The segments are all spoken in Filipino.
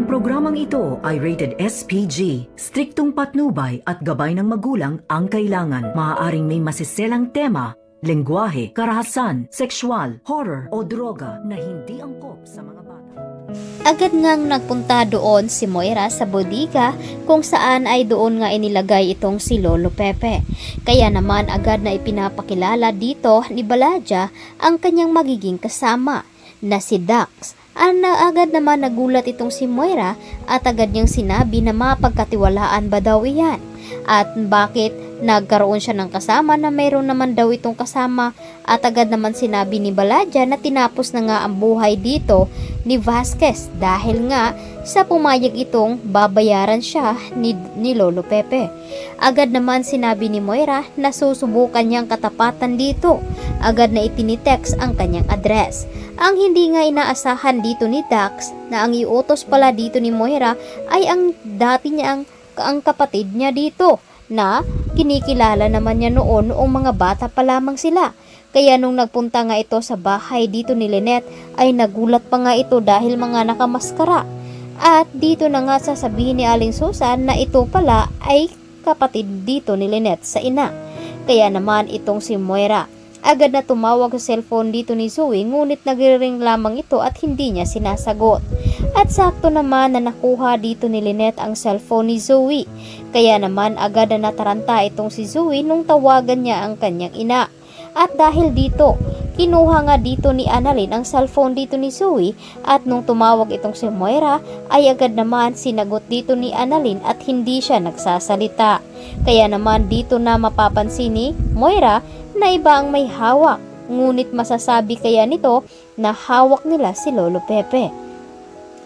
Ang programang ito ay rated SPG. Striktong patnubay at gabay ng magulang ang kailangan. Maaaring may masiselang tema, lengguwahe, karahasan, sexual, horror o droga na hindi angkop sa mga bata. Agad ngang nagpunta doon si Moira sa bodega kung saan ay doon nga inilagay itong si Lolo Pepe. Kaya naman agad na ipinapakilala dito ni Baladja ang kanyang magiging kasama na si Dax. Agad naman nagulat itong si Moira at agad niyang sinabi na mapagkatiwalaan ba daw iyan at bakit nagkaroon siya ng kasama na mayroon naman daw itong kasama at agad naman sinabi ni Baladja na tinapos na nga ang buhay dito ni Vasquez dahil nga sa pumayag itong babayaran siya ni Lolo Pepe. Agad naman sinabi ni Moira na susubukan niyang katapatan dito. Agad na itinitext ang kanyang address. Ang hindi nga inaasahan dito ni Dax na ang iutos pala dito ni Moira ay ang dati niya ang kapatid niya dito na kinikilala naman niya noong mga bata pa lamang sila. Kaya nung nagpunta nga ito sa bahay dito ni Lynette ay nagulat pa nga ito dahil mga nakamaskara. At dito na nga sasabihin ni Aling Susan na ito pala ay kapatid dito ni Lynette sa ina. Kaya naman itong si Moira agad na tumawag sa cellphone dito ni Zoe ngunit nagre-ring lamang ito at hindi niya sinasagot. At sakto naman na nakuha dito ni Lynette ang cellphone ni Zoe. Kaya naman agad na nataranta itong si Zoe nung tawagan niya ang kanyang ina. At dahil dito, kinuha nga dito ni Annalyn ang cellphone dito ni Zoe at nung tumawag itong si Moira ay agad naman sinagot dito ni Annalyn at hindi siya nagsasalita. Kaya naman dito na mapapansin ni Moira na iba ang may hawak, ngunit masasabi kaya nito na hawak nila si Lolo Pepe.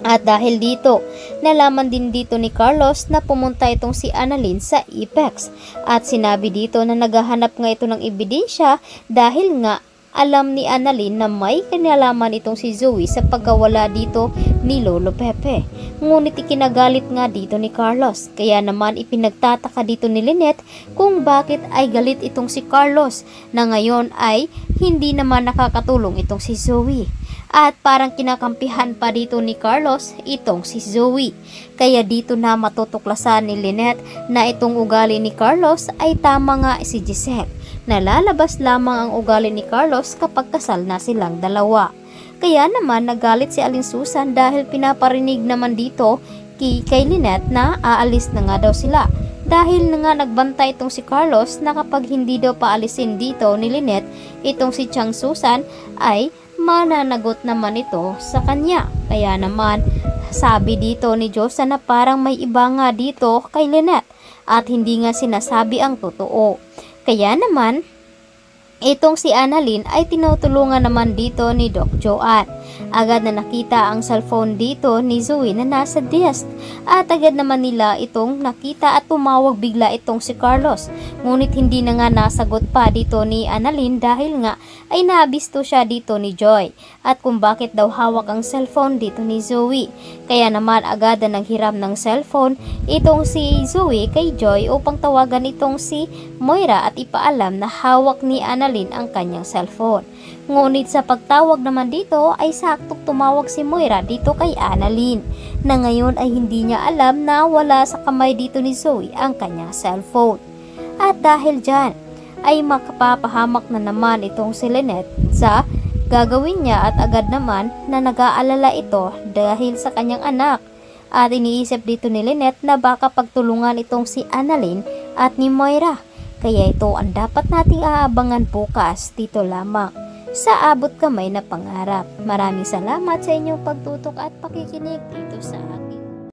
At dahil dito, nalaman din dito ni Carlos na pumunta itong si Annalyn sa Apex at sinabi dito na naghahanap nga ito ng ebidensya dahil nga alam ni Annalyn na may kinalaman itong si Zoe sa pagkawala dito ni Lolo Pepe. Ngunit ikinagalit nga dito ni Carlos. Kaya naman ipinagtataka dito ni Lynette kung bakit ay galit itong si Carlos na ngayon ay hindi naman nakakatulong itong si Zoe. At parang kinakampihan pa dito ni Carlos itong si Zoe. Kaya dito na matutuklasan ni Lynette na itong ugali ni Carlos ay tama nga si Giselle. Nalalabas lamang ang ugali ni Carlos kapag kasal na silang dalawa. Kaya naman nagalit si Aling Susan dahil pinaparinig naman dito kay Lynette na aalis na nga daw sila. Dahil na nga nagbantay itong si Carlos na kapag hindi daw paalisin dito ni Lynette itong si Chang Susan ay mananagot naman ito sa kanya. Kaya naman sabi dito ni Josa na parang may iba nga dito kay Lynette at hindi nga sinasabi ang totoo. Kaya naman, itong si Annalyn ay tinutulungan naman dito ni Doc Joanne. Agad na nakita ang cellphone dito ni Zoe na nasa desk at agad naman nila itong nakita at tumawag bigla itong si Carlos. Ngunit hindi na nga nasagot pa dito ni Annalyn dahil nga ay naabisto siya dito ni Joy at kung bakit daw hawak ang cellphone dito ni Zoe. Kaya naman agad na nanghiram ng cellphone itong si Zoe kay Joy upang tawagan itong si Moira at ipaalam na hawak ni Annalyn ang kanyang cellphone. Ngunit sa pagtawag naman dito ay saktong tumawag si Moira dito kay Annalyn na ngayon ay hindi niya alam na wala sa kamay dito ni Zoe ang kanyang cellphone. At dahil dyan ay makapapahamak na naman itong si Lynette sa gagawin niya at agad naman na nag-aalala ito dahil sa kanyang anak. At iniisip dito ni Lynette na baka pagtulungan itong si Annalyn at ni Moira. Kaya ito ang dapat nating aabangan bukas dito lamang sa Abot Kamay na Pangarap. Maraming salamat sa inyong pagtutok at pakikinig dito sa